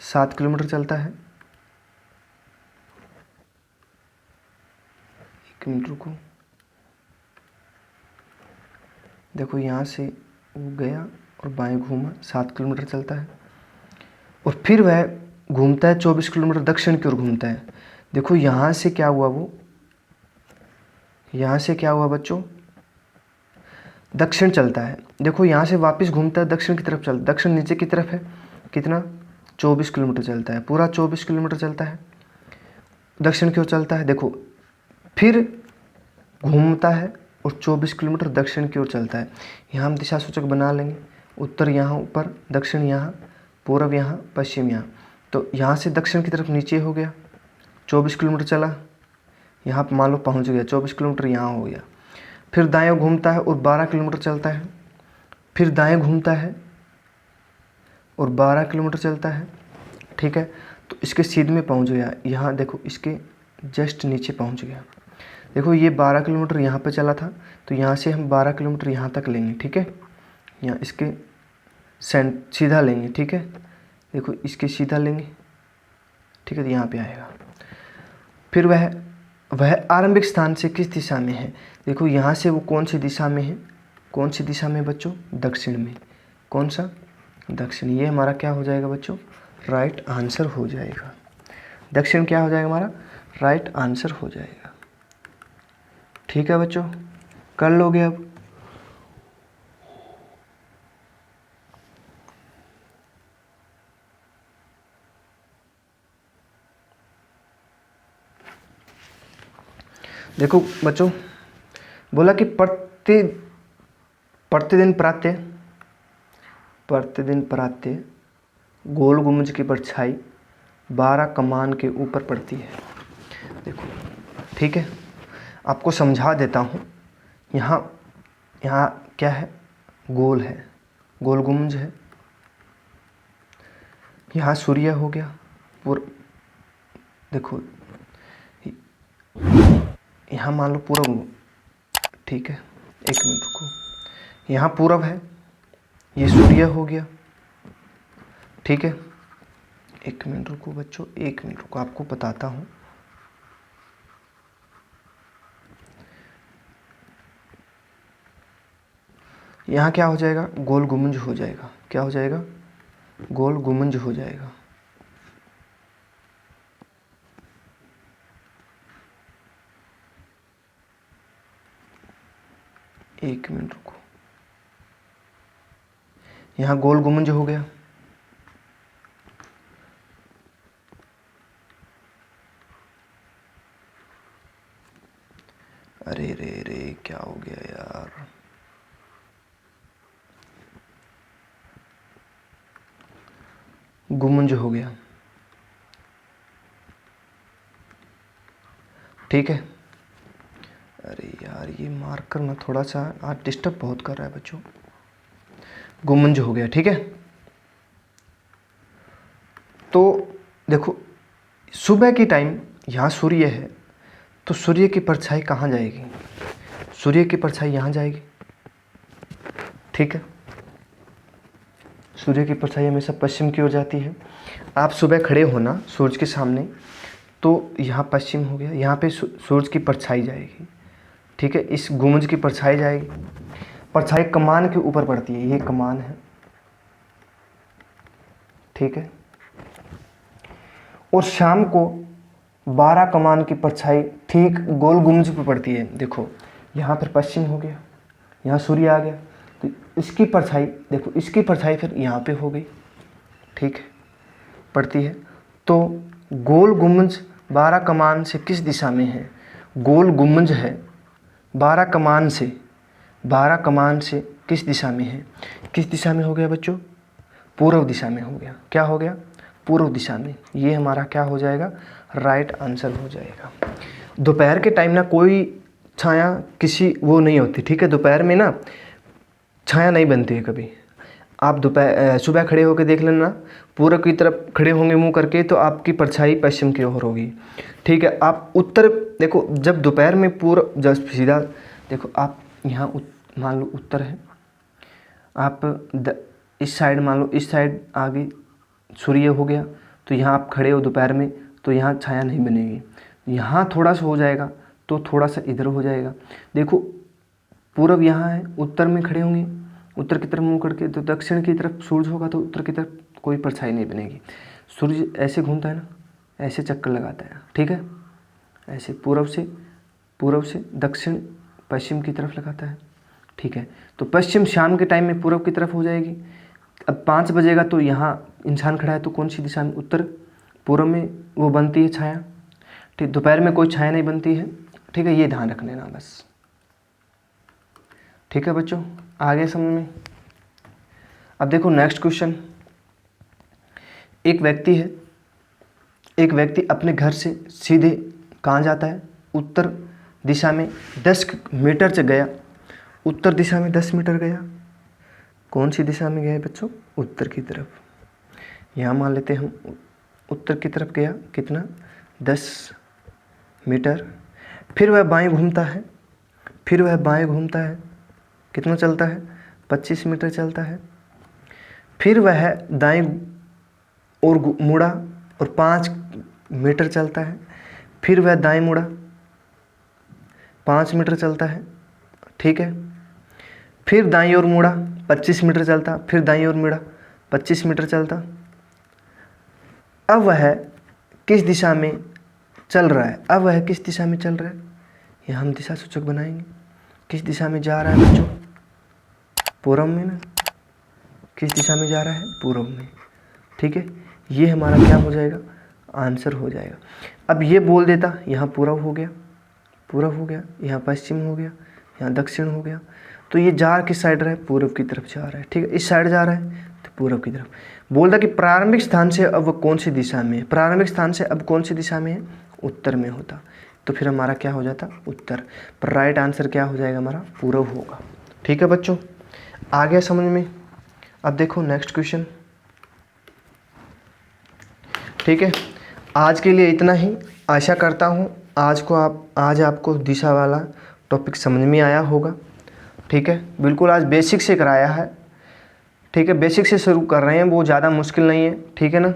7 किलोमीटर चलता है। 1 मिनट रुको। देखो यहाँ से वो गया और बाएं घूमा, 7 किलोमीटर चलता है, और फिर वह घूमता है 24 किलोमीटर दक्षिण की ओर घूमता है। देखो यहाँ से क्या हुआ, वो यहाँ से क्या हुआ बच्चों? दक्षिण चलता है। देखो यहाँ से वापस घूमता है दक्षिण की तरफ, दक्षिण नीचे की तरफ है, कितना? 24 किलोमीटर चलता है, पूरा 24 किलोमीटर चलता है, दक्षिण की ओर चलता है। देखो फिर घूमता है और 24 किलोमीटर दक्षिण की ओर चलता है। यहाँ हम दिशा सूचक बना लेंगे, उत्तर यहाँ ऊपर, दक्षिण यहाँ, पूर्व यहाँ, पश्चिम यहाँ। तो यहाँ से दक्षिण की तरफ नीचे हो गया, 24 किलोमीटर चला, यहाँ पर मान लो पहुँच गया, 24 किलोमीटर यहाँ हो गया। फिर दाएँ घूमता है और 12 किलोमीटर चलता है, फिर दाएँ घूमता है और 12 किलोमीटर चलता है, ठीक है। तो इसके सीध में पहुँच गया, यहाँ देखो इसके जस्ट नीचे पहुँच गया। देखो ये 12 किलोमीटर यहाँ पे चला था, तो यहाँ से हम 12 किलोमीटर यहाँ तक लेंगे, ठीक है। यहाँ इसके सीधा लेंगे, ठीक है। देखो इसके सीधा लेंगे, ठीक है, तो यहाँ पे आएगा। फिर वह आरंभिक स्थान से किस दिशा में है। देखो यहाँ से वो कौन सी दिशा में है, कौन सी दिशा में बच्चों, दक्षिण में। कौन सा, दक्षिण। ये हमारा क्या हो जाएगा बच्चों, राइट आंसर हो जाएगा। दक्षिण क्या हो जाएगा हमारा, राइट आंसर हो जाएगा। ठीक है बच्चों, कर लोगे अब। देखो बच्चों, बोला कि प्रतिदिन प्रातः गोल गुम्बज की परछाई 12 कमान के ऊपर पड़ती है। देखो ठीक है, आपको समझा देता हूँ। यहाँ क्या है, गोल है, गोल गुम्बज है। यहाँ सूर्य हो गया देखो यहाँ मान लो पूर्व, ठीक है, एक मिनट रुको। यहाँ पूर्व है, ये सूर्य हो गया, ठीक है। एक मिनट रुको बच्चों, एक मिनट रुको, आपको बताता हूँ। यहाँ क्या हो जाएगा, गोल गुम्बज हो जाएगा। क्या हो जाएगा, गोल गुम्बज हो जाएगा। एक मिनट रुको, यहाँ गोल गुम्बज हो गया। अरे रे रे क्या हो गया यार, गुम्बज हो गया, ठीक है। अरे यार ये मार्कर ना थोड़ा सा आज डिस्टर्ब बहुत कर रहा है बच्चों। गुम्बज हो गया, ठीक है। तो देखो सुबह की टाइम यहाँ सूर्य है, तो सूर्य की परछाई कहाँ जाएगी, सूर्य की परछाई यहाँ जाएगी, ठीक है। सूर्य की परछाई हमेशा पश्चिम की ओर जाती है। आप सुबह खड़े हो ना सूरज के सामने, तो यहाँ पश्चिम हो गया, यहाँ पे सूरज की परछाई जाएगी, ठीक है। इस गुम्बज की परछाई जाएगी, परछाई कमान के ऊपर पड़ती है, ये कमान है, ठीक है। और शाम को 12 कमान की परछाई ठीक गोल गुम्बज पर पड़ती है। देखो यहाँ पर पश्चिम हो गया, यहाँ सूर्य आ गया, तो इसकी परछाई देखो, इसकी परछाई फिर यहाँ पे हो गई, ठीक है, पड़ती है। तो गोल गुम्बज 12 कमान से किस दिशा में है, गोल गुम्बज है 12 कमान से किस दिशा में है, किस दिशा में हो गया बच्चों, पूर्व दिशा में हो गया। क्या हो गया, पूर्व दिशा में। ये हमारा क्या हो जाएगा, राइट आंसर हो जाएगा। दोपहर के टाइम ना कोई छाया किसी वो नहीं होती, ठीक है। दोपहर में ना छाया नहीं बनती है कभी। आप सुबह खड़े होकर देख लेना, पूर्व की तरफ खड़े होंगे मुंह करके, तो आपकी परछाई पश्चिम की ओर होगी, ठीक है। आप उत्तर देखो, जब दोपहर में पूर्व जब सीधा देखो, आप यहाँ मान लो उत्तर है, आप इस साइड मान लो, इस साइड आगे सूर्य हो गया, तो यहाँ आप खड़े हो दोपहर में, तो यहाँ छाया नहीं बनेगी। यहाँ थोड़ा सा हो जाएगा तो थोड़ा सा इधर हो जाएगा। देखो पूर्व यहाँ है, उत्तर में खड़े होंगे, उत्तर की तरफ मुंह करके, तो दक्षिण की तरफ सूरज होगा, तो उत्तर की तरफ कोई परछाई नहीं बनेगी। सूरज ऐसे घूमता है ना, ऐसे चक्कर लगाता है, ठीक है, ऐसे पूर्व से दक्षिण पश्चिम की तरफ लगाता है, ठीक है। तो पश्चिम शाम के टाइम में पूर्व की तरफ हो जाएगी, अब 5 बजेगा तो यहाँ इंसान खड़ा है तो कौन सी दिशा में, उत्तर पूर्व में वो बनती है छाया। ठीक, दोपहर में कोई छाया नहीं बनती है। ठीक है, ये ध्यान रख लेना बस। ठीक है बच्चों, आगे समझ में। अब देखो नेक्स्ट क्वेश्चन। एक व्यक्ति अपने घर से सीधे कहाँ जाता है, उत्तर दिशा में 10 मीटर से गया। उत्तर दिशा में 10 मीटर गया। कौन सी दिशा में गया है बच्चों, उत्तर की तरफ। यहाँ मान लेते हैं हम उत्तर की तरफ गया, कितना 10 मीटर। फिर वह बाएं घूमता है, कितना चलता है, 25 मीटर चलता है। फिर वह दाएं और मुड़ा और 5 मीटर चलता है। फिर वह दाएं मुड़ा, 5 मीटर चलता है। ठीक है, फिर दाईं ओर मुड़ा, 25 मीटर चलता। फिर दाईं ओर मुड़ा, 25 मीटर चलता। अब वह किस दिशा में चल रहा है, यहाँ हम दिशा सूचक बनाएंगे। किस दिशा में जा रहा है बच्चों, पूर्व में ना। किस दिशा में जा रहा है, पूर्व में। ठीक है, ये हमारा क्या हो जाएगा, आंसर हो जाएगा। अब ये बोल देता यहाँ पूर्व हो गया, यहाँ पश्चिम हो गया, यहाँ दक्षिण हो गया। तो ये जा किस साइड रहा है, पूर्व की तरफ जा रहा है। ठीक है, इस साइड जा रहा है तो पूर्व की तरफ। बोलता कि प्रारंभिक स्थान से अब कौन सी दिशा में है, उत्तर में होता। तो फिर हमारा क्या हो जाता, उत्तर। पर राइट आंसर क्या हो जाएगा हमारा, पूर्व होगा। ठीक है बच्चों, आ गया समझ में। अब देखो नेक्स्ट क्वेश्चन। ठीक है, आज के लिए इतना ही। आशा करता हूँ आज आपको दिशा वाला टॉपिक समझ में आया होगा। ठीक है, बिल्कुल आज बेसिक से कराया है। ठीक है, बेसिक से शुरू कर रहे हैं, वो ज़्यादा मुश्किल नहीं है। ठीक है ना।